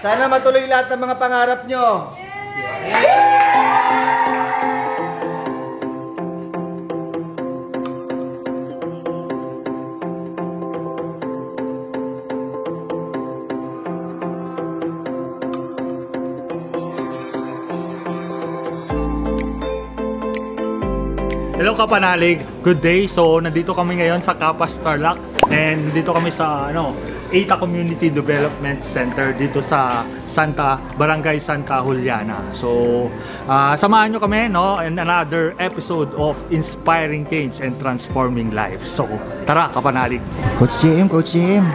Sana matuloy lahat ng mga pangarap nyo. Hello kapanalig, good day. So nandito kami ngayon sa Kapas Tarlac and dito kami sa ETA Community Development Center dito sa Barangay Santa Juliana. So samahan nyo kami in another episode of Inspiring Change and Transforming Lives. So tara kapanalig. Coach JM,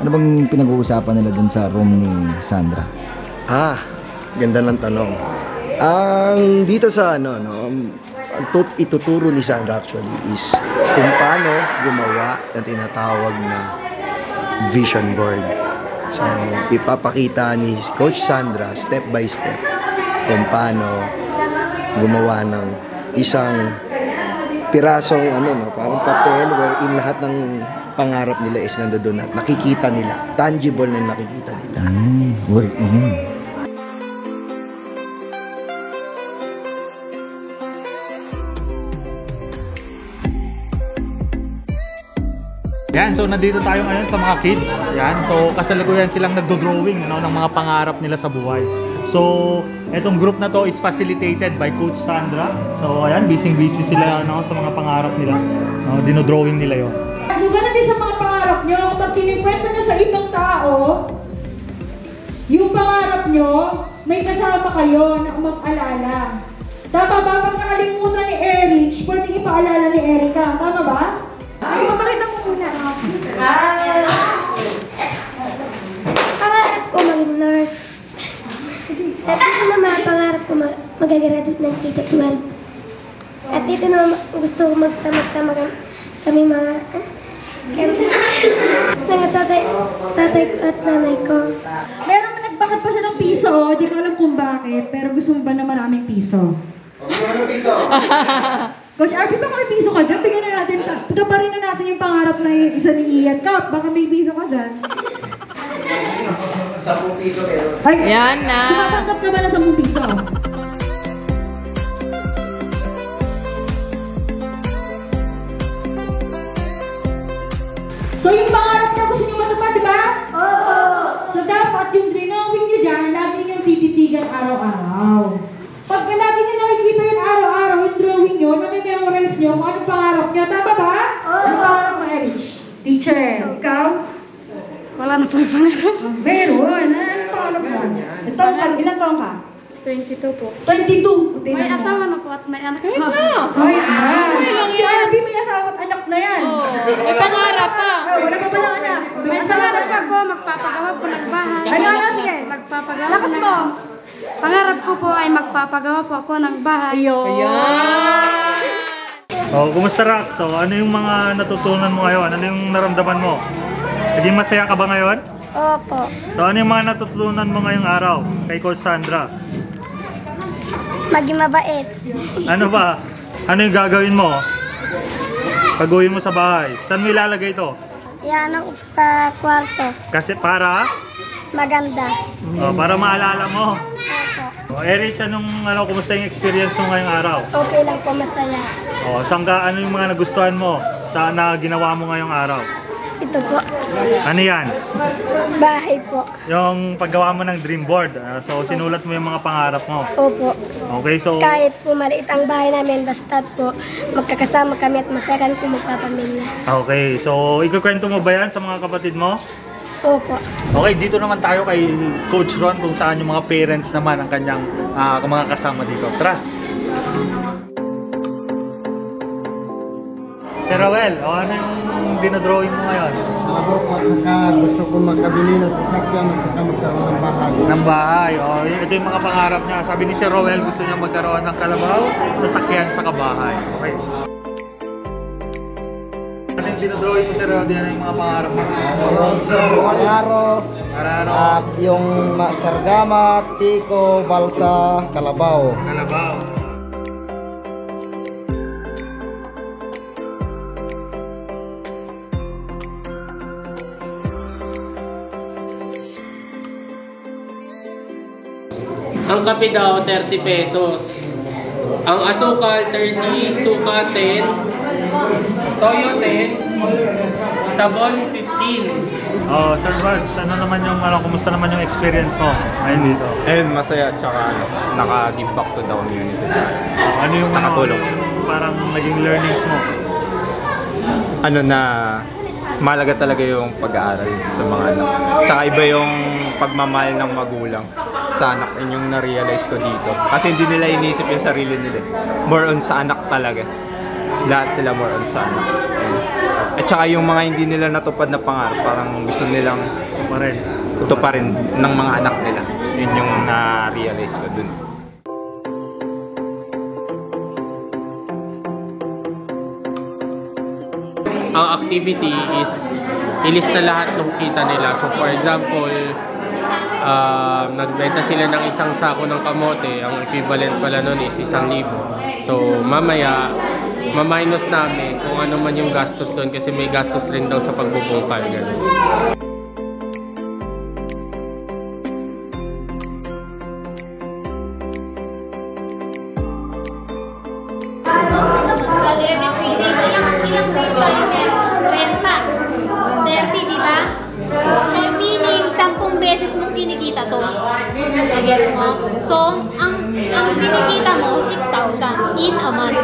ano bang pinag-uusapan nila dun sa room ni Sandra? Ganda ng tanong. Ang dito sa ituturo ni Sandra actually is kung paano gumawa ng tinatawag na vision board. So, ipapakita ni Coach Sandra step by step kung paano gumawa ng isang pirasong parang papel wherein lahat ng pangarap nila is nandoon at nakikita nila, tangible na nakikita nila. Yan, so nandito tayo ngayon sa mga kids. Yan, so kasalukuyan silang nagdo-drawing ng mga pangarap nila sa buhay. So, etong group na to is facilitated by Coach Sandra. So, ayan, busy sila sa mga pangarap nila. Dino-drawing nila 'yon. So, ganun din sa mga pangarap nyo. Kapag kinikwento nyo sa ibang tao, yung pangarap nyo, may kasama kayo na mag-alala. Tama ba? Pag nakalimutan ni Erich, pwede ipaalala ni Erica. Tama ba? Ay, mapakita mo muna. Pangarap ko maging nurse. At dito naman, pangarap ko mag-graduate ng K-12. At dito naman, gusto ko magsama-sama kami mga tatay at nanay ko. Meron nagbakit pa siya ng piso, hindi ko alam kung bakit, pero gusto mo ba na maraming piso? Coach RP, baka may piso ka dyan, bigyan na natin, pagkaparin na natin yung pangarap na isa ni Ian. Kap, baka may piso ka dyan. 10 piso kayo. Ay, yan na. Tumatanggap ka ba na 10 piso? So yung pangarap niya gusto niyo matupad, di ba? Oo! So dapat yung drawing niyo dyan, lagi niyo tititigan araw-araw. Pagka lagi niyo nakikita yan araw-araw, yung drawing niyo, nami-memorize niyo kung anong pangarap niyo. Tama ba? Oo! Ang pangarap mo, Erich? Teacher. Ikaw? Wala na pong pangarap. Meron. Anong pangarap mo? Ilan taong ka? 22 po. 22. May asawa na po at may anak po. Ay, si RB may asawa at anak na yan. May pangarap pa. Wala pa palang anak. May pangarap ako, magpapagawa po ng bahay. Ano? Sige. Magpapagawa. Lakas mo. Pangarap ko po ay magpapagawa po ako ng bahay. Ayan. So, kumusta Rax? So, ano yung mga natutunan mo ngayon? Ano yung naramdaman mo? Naging masaya ka ba ngayon? Opo. So, ano yung mga natutunan mo ngayong araw kay Coach Sandra? Maging mabait. Ano ba? Ano yung gagawin mo? Pag-uwi mo sa bahay. Saan mo ilalagay ito? Yan ako sa kwarto. Kasi para? Maganda. Para maalala mo. Opo. Erich, kumusta yung experience mo ngayong araw? Okay lang po, masaya. Ano yung mga nagustuhan mo na ginawa mo ngayong araw? Ito po. Ano yan? Bahay po. Yung paggawa mo ng dream board. So, sinulat mo yung mga pangarap mo. Opo. Okay, so... Kahit po maliit ang bahay namin, basta po magkakasama kami at masaya kami po magpapamilya. Okay, so ikukwento mo ba yan sa mga kapatid mo? Opo. Okay, dito naman tayo kay Coach Ron kung saan yung mga parents naman ang kanyang mga kasama dito. Tara! Sir Roel, ano yung dinodrawing mo ngayon? Gusto ko magkabili ng sasakyan at saka magkaroon ng bahay. Ng bahay. Ito yung mga pangarap niya. Sabi ni Sir Roel, gusto niya magkaroon ng kalabaw, sasakyan, saka bahay. Okay. Ano yung dinodrawing mo, Sir Roel? Yan yung mga pangarap mo. Araro, yung sargama, tiko, balsa, kalabaw. Kalabaw. Ang kape daw, 30 pesos. Ang asukal, 30. Suka, 10. Toyo, 10. Sabon, 15. Oh, Sir Bards, ano naman yung, kumusta naman yung experience mo ngayon dito? And masaya, tsaka naka-give back to the community. Ano yung nakatulong? Parang naging learnings mo? Ano na, mahalaga talaga yung pag-aaral sa mga anak. Tsaka iba yung pagmamahal ng magulang sa anak. Yun yung na-realize ko dito. Kasi hindi nila inisip yung sarili nila. More on sa anak talaga. Lahat sila more on sa anak. At saka yung mga hindi nila natupad na pangarap, parang gusto nilang tutuparin ng mga anak nila. Yun yung na-realize ko dun. Ang activity is ilista lahat ng kita nila. So for example, nagbenta sila ng isang sako ng kamote, ang equivalent pala nun is 1,000. So mamaya, ma-minus namin kung ano man yung gastos doon kasi may gastos rin daw sa pagbubungkal. Ganun. Ilang peso yung 30, di ba? So, meaning, 10 beses mong kinikita to. Gets mo? So, ang kinikita mo, 6,000 in a month.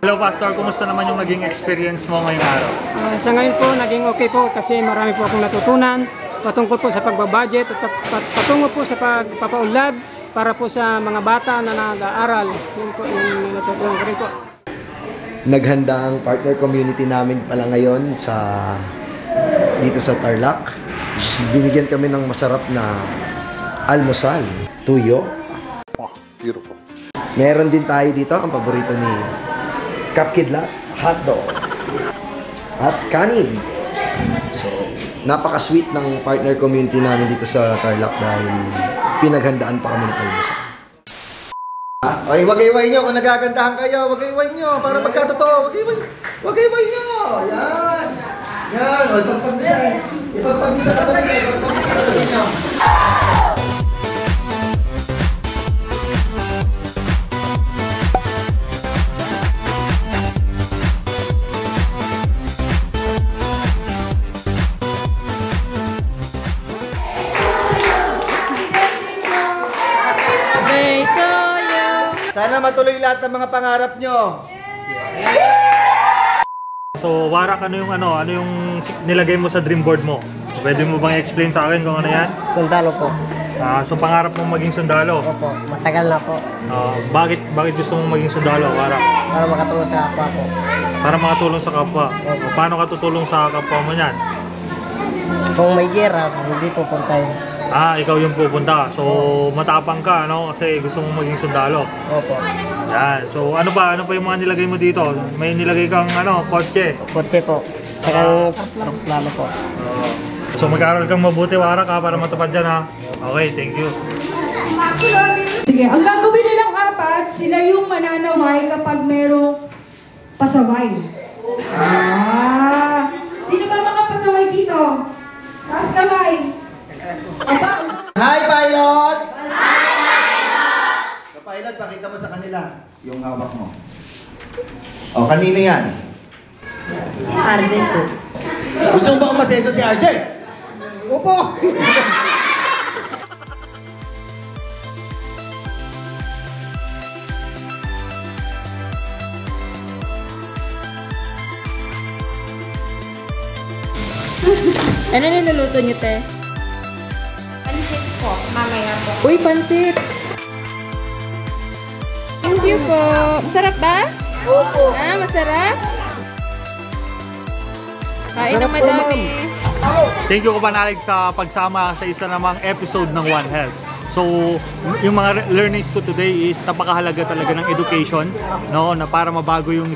Hello, Pastor. Kumusta naman yung naging experience mo ngayong araw? Sa ngayon po, naging okay po kasi marami po akong natutunan patungkol po sa pagbabudget at patungo po sa pagpapaunlad para po sa mga bata na nag-aaral. Yun po yung natutunan ko rin po. Naghanda ang partner community namin pala ngayon dito sa Tarlac. Binigyan kami ng masarap na almusal, tuyo. Oh, beautiful. Meron din tayo dito ang paborito ni Kapkidlat, hotdog at kanin. So, napaka-sweet ng partner community namin dito sa Tarlac dahil pinaghandaan pa kami ng almusal. Okay, wag-iway nyo kung nagagandahan kayo. Wag-iway nyo para magkatotoo. Wag-iway nyo. Yan. Yan. O, ipagpag-isa ka talaga. Ipagpag-isa ka talaga. Sana matuloy lahat ng mga pangarap nyo. So, Warak, ano yung nilagay mo sa dream board mo? Pwede mo bang i-explain sa akin kung ano yan? Sundalo po. So, pangarap mo maging sundalo? Opo, matagal na po. Bakit gusto mo maging sundalo, Warak? Para makatulong sa kapwa po. Para makatulong sa kapwa? Opo. Paano ka tutulong sa kapwa mo yan? Kung may gera, hindi pupunta yun. Ikaw yung pupunta. So, matapang ka, no? Kasi gusto mong maging sundalo. Opo. Yan. So, ano pa yung mga nilagay mo dito? May nilagay kang, kotse? Kotse po. Sakang plano po. So, mag-aaral kang mabuti, Warak, para matupad yan, ha? Okay, thank you. Sige, ang gagawin nilang apat, sila yung mananaway kapag merong pasaway. Sino ba mga pasaway dito? Taas kamay. Hi, Pilot! Hi, Pilot! So, Pilot, pakita mo sa kanila yung hawak mo. O, kanino yan? RJ po. Gusto mo ba kumaseto si RJ? Opo! Ano niluluto niyo, te? Pansit po, mamaya po. Uy, pansit! Thank you po. Masarap ba? Opo. Masarap? Kain na madami. Thank you, Kapanalig, sa pagsama sa isa namang episode ng One Health. So, yung mga learnings ko today is napakahalaga talaga ng education, no, na para mabago yung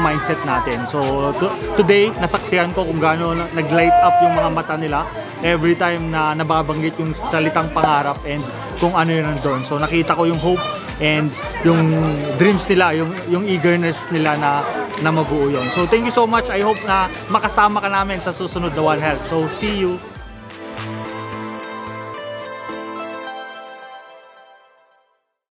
mindset natin. So, today nasaksihan ko kung gaano nag-light up yung mga mata nila every time na nababanggit yung salitang pangarap and kung ano yun nandun. So, nakita ko yung hope and yung dreams nila, yung eagerness nila na mabuo yun. So, thank you so much. I hope na makasama ka namin sa susunod na One Health. So, see you!